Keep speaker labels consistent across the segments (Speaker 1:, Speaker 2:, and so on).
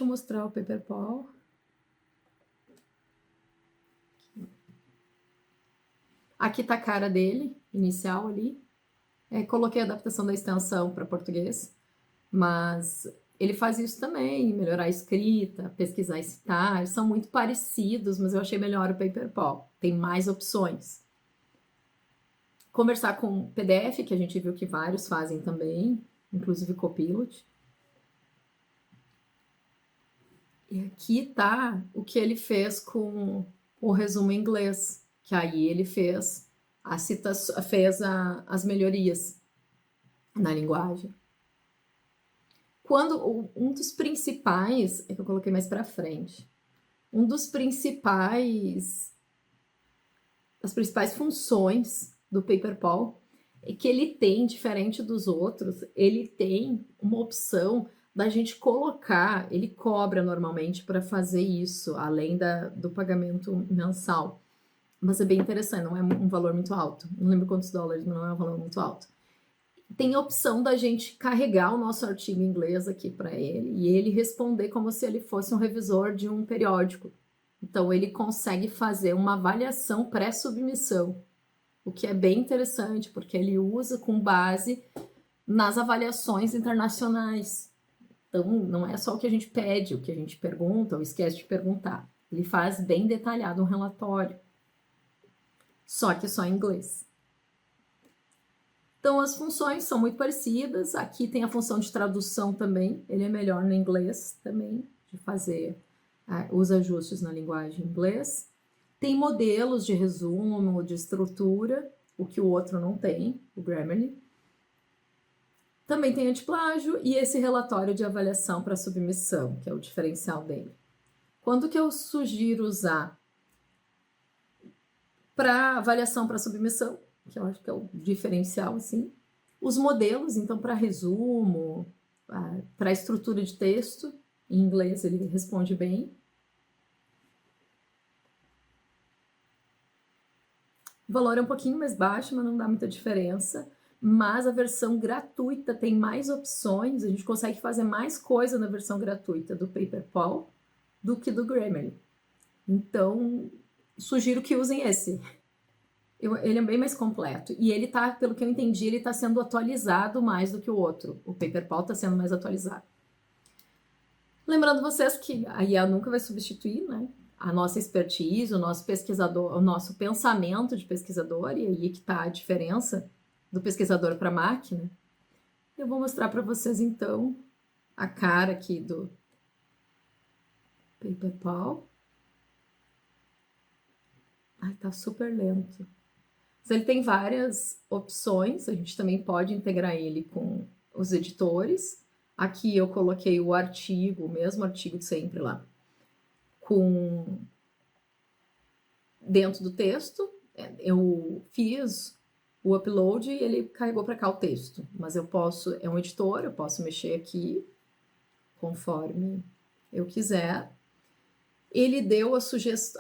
Speaker 1: deixa eu mostrar o Paperpal. Aqui tá a cara dele, inicial ali. Coloquei a adaptação da extensão para português, mas ele faz isso também, melhorar a escrita, pesquisar e citar, são muito parecidos, mas eu achei melhor o Paperpal, tem mais opções. Conversar com PDF, que a gente viu que vários fazem também, inclusive Copilot. E aqui tá o que ele fez com o resumo em inglês, que aí ele fez as melhorias na linguagem. Quando um dos principais, é que eu coloquei mais para frente, das principais funções do Paperpal é que ele tem, diferente dos outros, ele tem uma opção da gente colocar, ele cobra normalmente para fazer isso, além do pagamento mensal. Mas é bem interessante, não é um valor muito alto. Não lembro quantos dólares, mas não é um valor muito alto. Tem a opção da gente carregar o nosso artigo em inglês aqui para ele e ele responder como se ele fosse um revisor de um periódico. Então, ele consegue fazer uma avaliação pré-submissão, o que é bem interessante, porque ele usa com base nas avaliações internacionais. Então, não é só o que a gente pede, o que a gente pergunta ou esquece de perguntar. Ele faz bem detalhado um relatório, só que só em inglês. Então, as funções são muito parecidas. Aqui tem a função de tradução também. Ele é melhor no inglês também, de fazer os ajustes na linguagem inglês. Tem modelos de resumo, de estrutura, o que o outro não tem, o Grammarly. Também tem antiplágio e esse relatório de avaliação para submissão, que é o diferencial dele. Quando que eu sugiro usar para avaliação para submissão, que eu acho que é o diferencial, assim. Os modelos, então, para resumo, para estrutura de texto, em inglês ele responde bem. O valor é um pouquinho mais baixo, mas não dá muita diferença. Mas a versão gratuita tem mais opções, a gente consegue fazer mais coisa na versão gratuita do Paperpal do que do Grammarly. Então, sugiro que usem esse. Ele é bem mais completo. E ele tá, pelo que eu entendi, ele está sendo atualizado mais do que o outro. O Paperpal está sendo mais atualizado. Lembrando vocês que a IA nunca vai substituir, né, a nossa expertise, o nosso pesquisador, o nosso pensamento de pesquisador, e aí que está a diferença do pesquisador para a máquina. Eu vou mostrar para vocês, então, a cara aqui do Paperpal. Ai, tá super lento. Mas ele tem várias opções, a gente também pode integrar ele com os editores. Aqui eu coloquei o artigo, o mesmo artigo de sempre lá, dentro do texto. Eu fiz o upload e ele carregou para cá o texto, mas é um editor, eu posso mexer aqui conforme eu quiser. Ele deu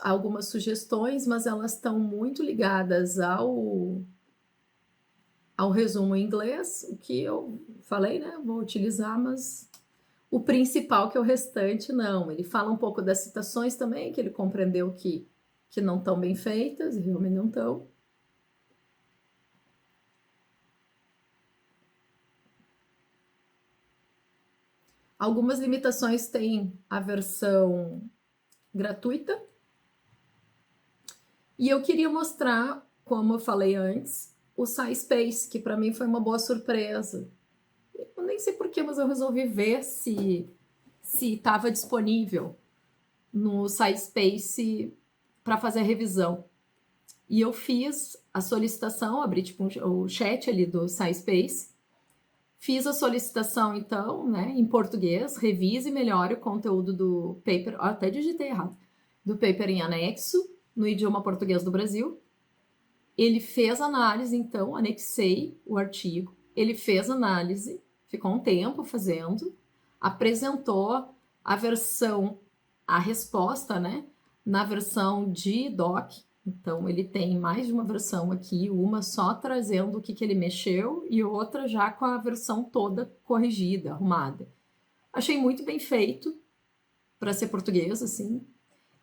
Speaker 1: algumas sugestões, mas elas estão muito ligadas ao resumo em inglês, o que eu falei, né? Vou utilizar, mas o principal, que é o restante, não. Ele fala um pouco das citações também, que ele compreendeu que não estão bem feitas, e realmente não estão. Algumas limitações têm a versão gratuita. E eu queria mostrar, como eu falei antes, o SciSpace, que para mim foi uma boa surpresa. Eu nem sei porquê, mas eu resolvi ver se estava disponível no SciSpace para fazer a revisão. E eu fiz a solicitação, abri tipo o chat ali do SciSpace, fiz a solicitação, então, né, em português, revise e melhore o conteúdo do paper, até digitei errado, do paper em anexo, no idioma português do Brasil. Ele fez análise, então, anexei o artigo, ele fez análise, ficou um tempo fazendo, apresentou a resposta, né, na versão de doc. Então, ele tem mais de uma versão aqui, uma só trazendo o que ele mexeu e outra já com a versão toda corrigida, arrumada. Achei muito bem feito. para ser português, assim.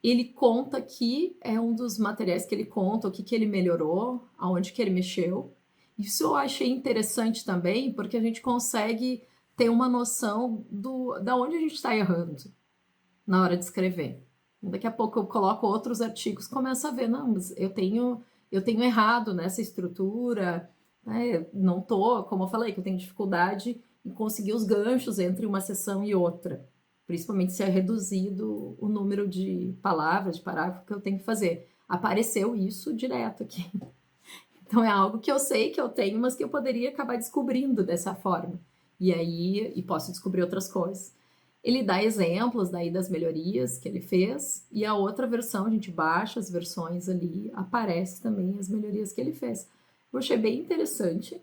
Speaker 1: Ele conta aqui, é um dos materiais que ele conta, o que ele melhorou, aonde que ele mexeu. Isso eu achei interessante também, porque a gente consegue ter uma noção da onde a gente está errando na hora de escrever. Daqui a pouco eu coloco outros artigos, começo a ver, não, mas eu tenho errado nessa estrutura, né? Não tô, como eu falei, que eu tenho dificuldade em conseguir os ganchos entre uma sessão e outra, principalmente se é reduzido o número de palavras, de parágrafo que eu tenho que fazer. Apareceu isso direto aqui. Então é algo que eu sei que eu tenho, mas que eu poderia acabar descobrindo dessa forma. E aí, e posso descobrir outras coisas. Ele dá exemplos daí das melhorias que ele fez, e a outra versão, a gente baixa as versões ali, aparece também as melhorias que ele fez. Eu achei bem interessante.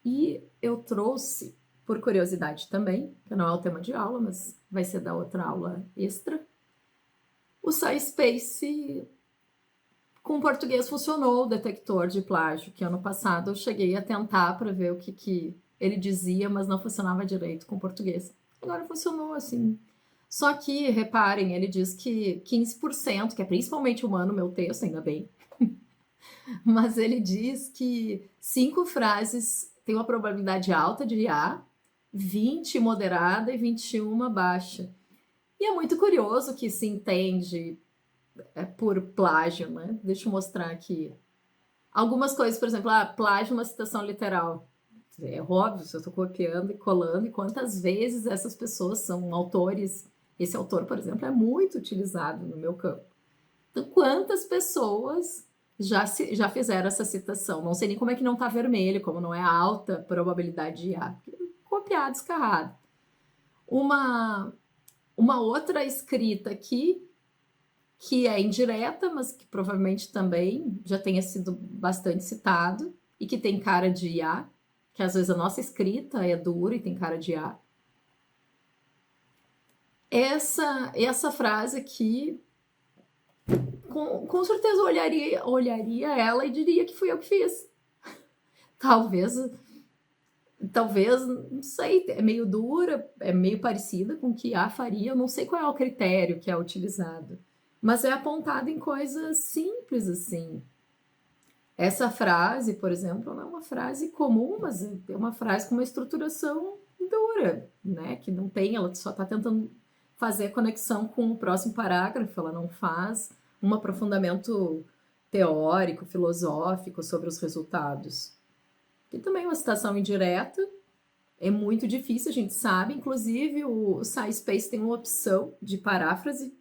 Speaker 1: E eu trouxe, por curiosidade também, que não é o tema de aula, mas vai ser da outra aula extra, o SciSpace com português funcionou o detector de plágio, que ano passado eu cheguei a tentar para ver o que ele dizia, mas não funcionava direito com português. Agora funcionou assim. Só que, reparem, ele diz que 15%, que é principalmente humano, meu texto, ainda bem, mas ele diz que 5 frases têm uma probabilidade alta de IA, 20 moderada e 21 baixa. E é muito curioso que se entende por plágio, né? Deixa eu mostrar aqui. Algumas coisas, por exemplo, plágio uma citação literal. É óbvio, se eu estou copiando e colando, e quantas vezes essas pessoas são autores. Esse autor, por exemplo, é muito utilizado no meu campo. Então, quantas pessoas já fizeram essa citação? Não sei nem como é que não está vermelho, como não é alta probabilidade de IA. Copiado, escarrado. Uma outra escrita aqui, que é indireta, mas que provavelmente também já tenha sido bastante citado, e que tem cara de IA, que às vezes a nossa escrita é dura e tem cara de IA. Essa frase aqui, com certeza olharia ela e diria que fui eu que fiz. Talvez, não sei, é meio dura, é meio parecida com o que IA faria, eu não sei qual é o critério que é utilizado, mas é apontado em coisas simples assim. Essa frase, por exemplo, não é uma frase comum, mas é uma frase com uma estruturação dura, né? Que não tem, ela só está tentando fazer a conexão com o próximo parágrafo, ela não faz um aprofundamento teórico, filosófico sobre os resultados. E também uma citação indireta, é muito difícil, a gente sabe, inclusive o SciSpace tem uma opção de paráfrase.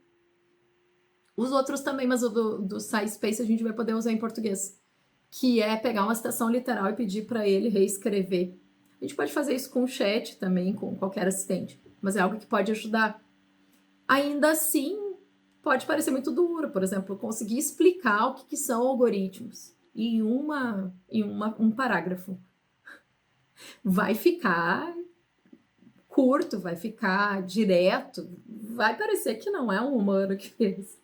Speaker 1: Os outros também, mas o do SciSpace a gente vai poder usar em português, que é pegar uma citação literal e pedir para ele reescrever. A gente pode fazer isso com o chat também, com qualquer assistente, mas é algo que pode ajudar. Ainda assim, pode parecer muito duro, por exemplo, conseguir explicar o que são algoritmos em um parágrafo. Vai ficar curto, vai ficar direto, vai parecer que não é um humano que fez.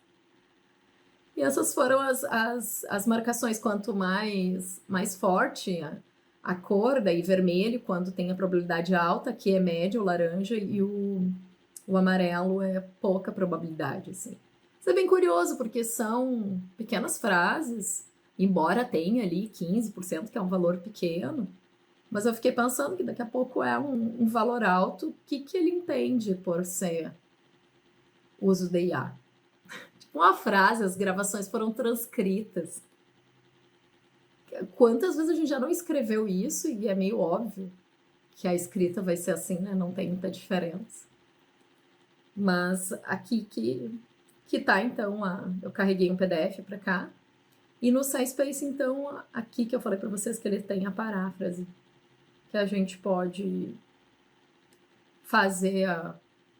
Speaker 1: E essas foram as marcações. Quanto mais forte a cor, daí vermelho, quando tem a probabilidade alta, que é média, o laranja, e o amarelo é pouca probabilidade, assim. Isso é bem curioso, porque são pequenas frases, embora tenha ali 15%, que é um valor pequeno, mas eu fiquei pensando que daqui a pouco é um valor alto. O que ele entende por ser uso de IA? Uma frase, as gravações foram transcritas. Quantas vezes a gente já não escreveu isso e é meio óbvio que a escrita vai ser assim, né? Não tem muita diferença. Mas aqui que tá, então, eu carreguei um PDF para cá. E no SciSpace, então, aqui que eu falei para vocês que ele tem a paráfrase, que a gente pode fazer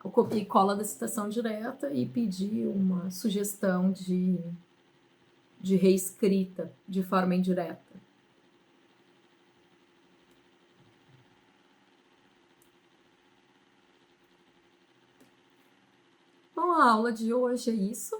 Speaker 1: o copia e cola da citação direta e pedir uma sugestão de reescrita de forma indireta. Bom, a aula de hoje é isso.